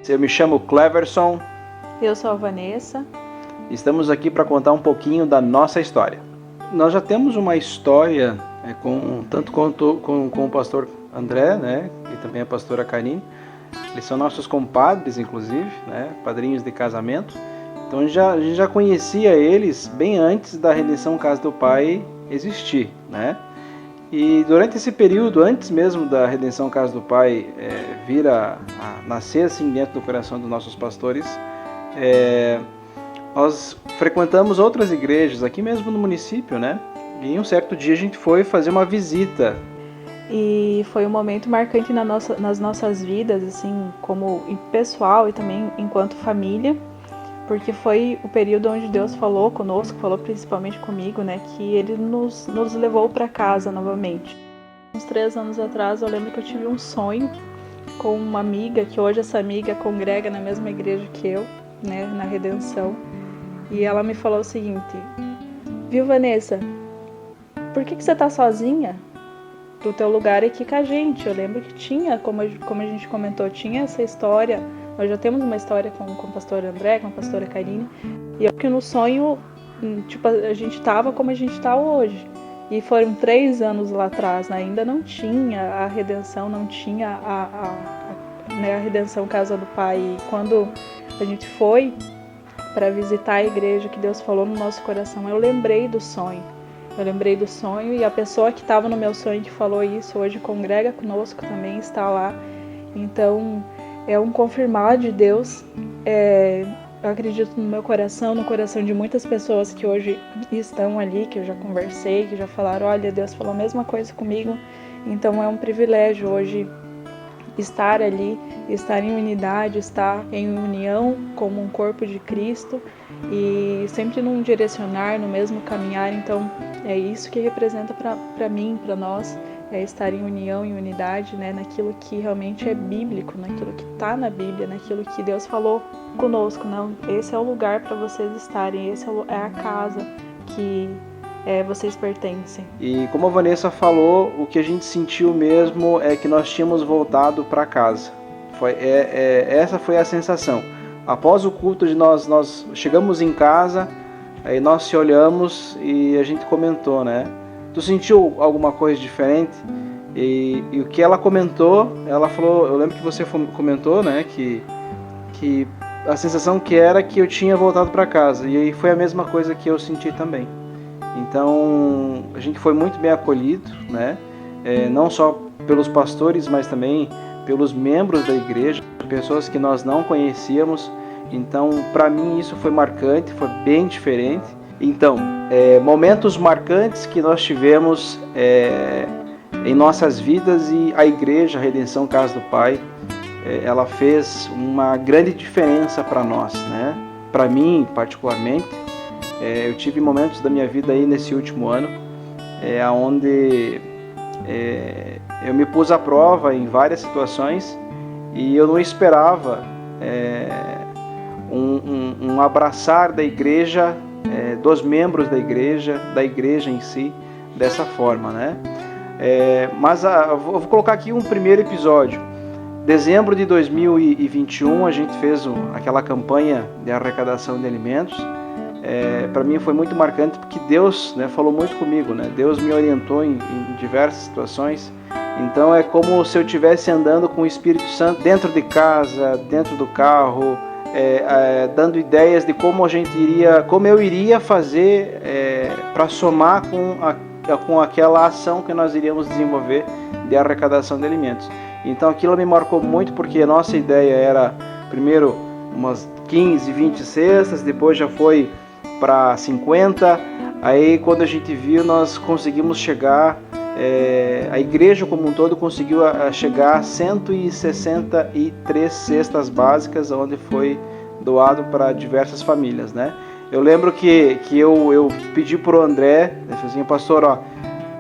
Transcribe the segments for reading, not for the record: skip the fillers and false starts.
Eu me chamo Cleverson. Eu sou a Vanessa. Estamos aqui para contar um pouquinho da nossa história. Nós já temos uma história tanto com o pastor André, né, e também a pastora Karine. Eles são nossos compadres, inclusive, né, padrinhos de casamento. Então a gente já conhecia eles bem antes da Redenção Casa do Pai existir, né? E durante esse período, antes mesmo da Redenção Casa do Pai vir a nascer assim dentro do coração dos nossos pastores, nós frequentamos outras igrejas aqui mesmo no município, né? E um certo dia a gente foi fazer uma visita. E foi um momento marcante nas nossas vidas, assim, como pessoal e também enquanto família, porque foi o período onde Deus falou conosco, falou principalmente comigo, né, que Ele nos levou para casa novamente. Uns 3 anos atrás eu lembro que eu tive um sonho com uma amiga, que hoje essa amiga congrega na mesma igreja que eu, né, na Redenção, e ela me falou o seguinte: viu, Vanessa, por que você tá sozinha? Do teu lugar aqui com a gente. Eu lembro que tinha, como a gente comentou, tinha essa história. Nós já temos uma história com o pastor André, com a pastora Karine. E eu que no sonho, tipo, a gente tava como a gente tá hoje. E foram 3 anos lá atrás, né? Ainda não tinha a redenção, não tinha a Redenção Casa do Pai. E quando a gente foi para visitar a igreja que Deus falou no nosso coração, eu lembrei do sonho. E a pessoa que estava no meu sonho, que falou isso, hoje congrega conosco também, está lá. Então, é um confirmar de Deus. Eu acredito no meu coração, no coração de muitas pessoas que hoje estão ali, que eu já conversei, que já falaram: olha, Deus falou a mesma coisa comigo. Então, é um privilégio hoje estar ali, estar em unidade, estar em união como um corpo de Cristo e sempre num direcionar, no mesmo caminhar. Então é isso que representa para mim, para nós, é estar em união, em unidade, né, naquilo que realmente é bíblico, naquilo que está na Bíblia, naquilo que Deus falou conosco. Não, esse é o lugar para vocês estarem, esse é a casa que vocês pertencem. E como a Vanessa falou, o que a gente sentiu mesmo é que nós tínhamos voltado para casa. Essa foi a sensação. Após o culto, nós chegamos em casa, aí nós se olhamos e a gente comentou, né? Tu sentiu alguma coisa diferente? E o que ela comentou, ela falou, eu lembro que você comentou, né, que a sensação que era que eu tinha voltado para casa. E aí foi a mesma coisa que eu senti também. Então, a gente foi muito bem acolhido, né? Não só pelos pastores, mas também pelos membros da igreja, pessoas que nós não conhecíamos. Então, para mim, isso foi marcante, foi bem diferente. Então, momentos marcantes que nós tivemos em nossas vidas, e a igreja, a Redenção Casa do Pai, ela fez uma grande diferença para nós, né? Para mim, particularmente, eu tive momentos da minha vida aí nesse último ano, onde eu me pus à prova em várias situações e eu não esperava um abraçar da igreja, dos membros da igreja em si, dessa forma, né? Mas eu vou colocar aqui um primeiro episódio. Dezembro de 2021 a gente fez aquela campanha de arrecadação de alimentos. Para mim foi muito marcante porque Deus, né, falou muito comigo, né? Deus me orientou em diversas situações. Então é como se eu estivesse andando com o Espírito Santo dentro de casa, dentro do carro, dando ideias de como eu iria fazer para somar com aquela ação que nós iríamos desenvolver de arrecadação de alimentos. Então aquilo me marcou muito porque a nossa ideia era primeiro umas 15, 20 cestas, depois já foi para 50, aí quando a gente viu nós conseguimos chegar, a igreja como um todo conseguiu chegar a 163 cestas básicas, onde foi doado para diversas famílias, né? Eu lembro que eu pedi para o André, eu falei assim: pastor, ó,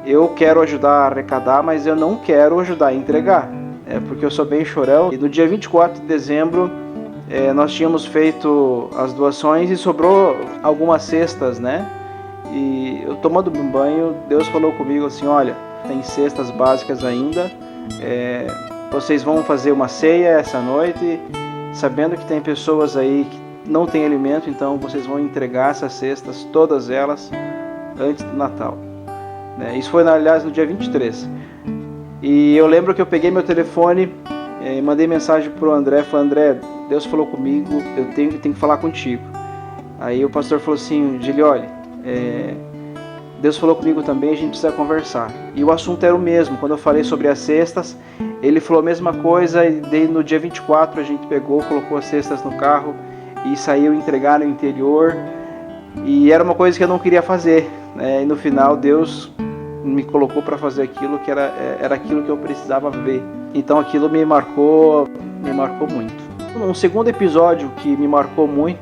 eu quero ajudar a arrecadar, mas eu não quero ajudar a entregar, porque eu sou bem chorão. E no dia 24 de dezembro, nós tínhamos feito as doações e sobrou algumas cestas, né? E eu tomando um banho, Deus falou comigo assim: olha, tem cestas básicas ainda, vocês vão fazer uma ceia essa noite sabendo que tem pessoas aí que não têm alimento, então vocês vão entregar essas cestas, todas elas, antes do Natal. Isso foi, aliás, no dia 23. E eu lembro que eu peguei meu telefone e mandei mensagem pro André, falei: André, Deus falou comigo, eu tenho que falar contigo. Aí o pastor falou assim: Gilioli, Deus falou comigo também, a gente precisa conversar. E o assunto era o mesmo. Quando eu falei sobre as cestas, ele falou a mesma coisa, e daí no dia 24 a gente pegou, colocou as cestas no carro e saiu entregar no interior. E era uma coisa que eu não queria fazer, E no final Deus me colocou para fazer aquilo que era aquilo que eu precisava ver. Então aquilo me marcou muito. Um segundo episódio que me marcou muito,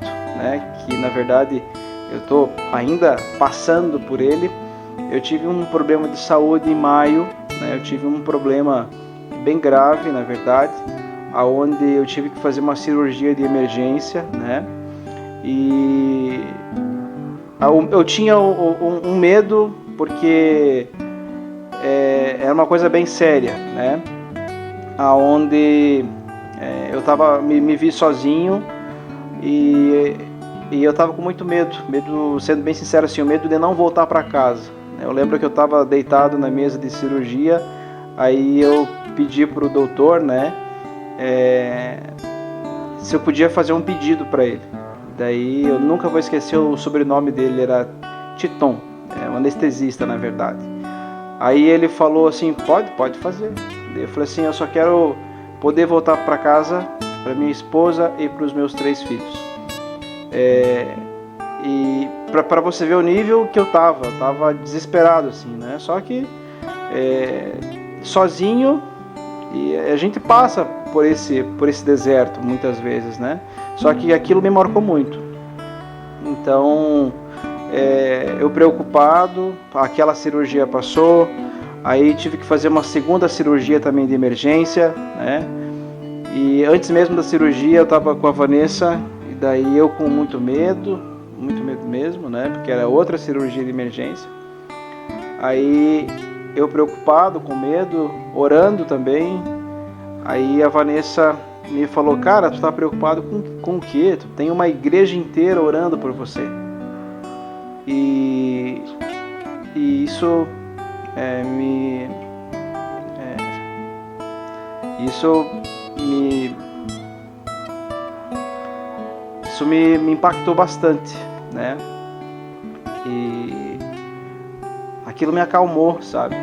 que na verdade eu estou ainda passando por ele. Eu tive um problema de saúde em maio, Eu tive um problema bem grave, na verdade, aonde eu tive que fazer uma cirurgia de emergência, E eu tinha um medo, porque era uma coisa bem séria, Aonde eu me vi sozinho e eu estava com muito medo, sendo bem sincero assim, o medo de não voltar para casa. Eu lembro que eu estava deitado na mesa de cirurgia, aí eu pedi para o doutor, se eu podia fazer um pedido para ele. Daí eu nunca vou esquecer o sobrenome dele, era Titon, um anestesista na verdade. Aí ele falou assim: pode fazer. Daí eu falei assim: eu só quero poder voltar para casa, para minha esposa e para os meus 3 filhos. E para você ver o nível que eu tava desesperado assim, Só que sozinho, e a gente passa por esse deserto muitas vezes, Só que aquilo me marcou muito. Então, eu preocupado, aquela cirurgia passou, aí tive que fazer uma segunda cirurgia também de emergência, E antes mesmo da cirurgia eu estava com a Vanessa, e daí eu com muito medo mesmo, Porque era outra cirurgia de emergência. Aí eu preocupado, com medo, orando também. Aí a Vanessa me falou: cara, tu tá preocupado com o quê? Tu tem uma igreja inteira orando por você. E isso me impactou bastante, E aquilo me acalmou, sabe?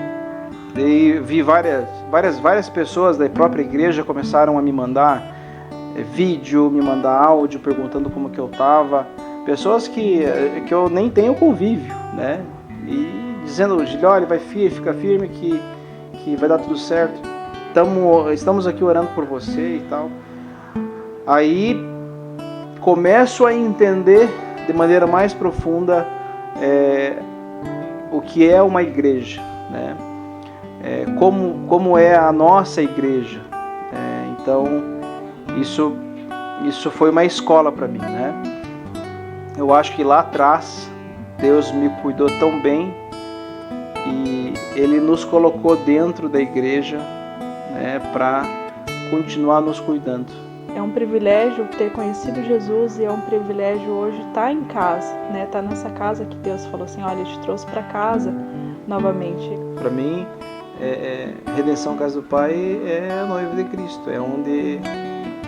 Daí vi várias pessoas da própria igreja começaram a me mandar vídeo, me mandar áudio perguntando como que eu tava. Pessoas que eu nem tenho convívio, E dizendo: Gilioli, fica firme que vai dar tudo certo. Estamos aqui orando por você e tal. Aí começo a entender de maneira mais profunda o que é uma igreja, como é a nossa igreja. Então isso foi uma escola para mim, Eu acho que lá atrás Deus me cuidou tão bem e Ele nos colocou dentro da igreja, para continuar nos cuidando. É um privilégio ter conhecido Jesus e é um privilégio hoje estar em casa, Estar nessa casa que Deus falou assim: olha, eu te trouxe para casa novamente. Para mim, Redenção Casa do Pai é a noiva de Cristo, é onde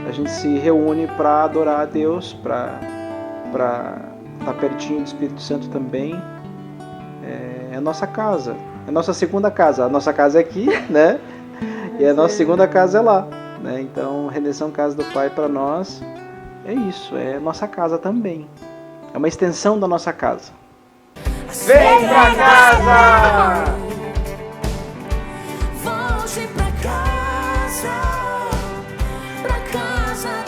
a gente se reúne para adorar a Deus, para estar pertinho do Espírito Santo também. É a nossa casa, é a nossa segunda casa. A nossa casa é aqui, E a nossa segunda casa é lá, Então, Redenção Casa do Pai para nós é isso, é a nossa casa também. É uma extensão da nossa casa. Vem pra casa! Volte pra casa